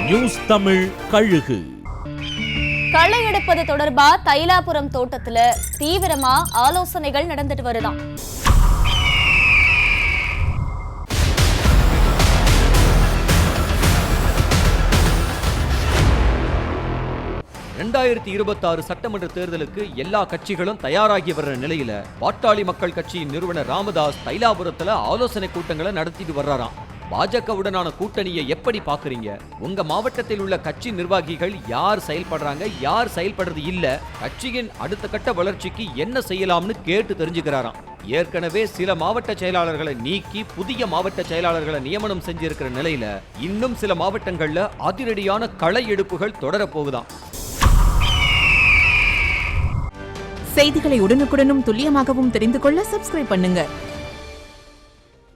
News Tamil கழுகு. களை எடுப்பது தொடர்பா தைலாபுரம் தோட்டத்துல தீவிரமா ஆலோசனைகள் நடந்துட்டு வருதாம். சட்டமன்ற தேர்தலுக்கு எல்லா கட்சிகளும் தயாராகி வர்ற நிலையில பாட்டாளி மக்கள் கட்சியின் நிறுவனர் ராமதாஸ் தைலாபுரத்துல ஆலோசனை கூட்டங்களை நடத்திட்டு வர்றாராம். பாஜகவுடனான கூட்டணியை எப்படி பாக்குறீங்க? உங்க மாவட்டத்தில் உள்ள கட்சி நிர்வாகிகள் யார் செயல்படுறாங்க, யார் செயல்படுறது இல்ல, கட்சியின் அடுத்த கட்ட வளர்ச்சிக்கு என்ன செய்யலாம்னு கேட்டு தெரிஞ்சுக்கிறாராம். ஏற்கனவே சில மாவட்ட செயலாளர்களை நீக்கி புதிய மாவட்ட செயலாளர்களை நியமனம் செஞ்சிருக்கிற நிலையில இன்னும் சில மாவட்டங்கள்ல அதிரடியான களை எடுப்புகள் தொடர போகுதாம். செய்திகளை உடனுக்குடனும் துல்லியமாகவும் தெரிந்து கொள்ள சப்ஸ்கிரைப் பண்ணுங்க.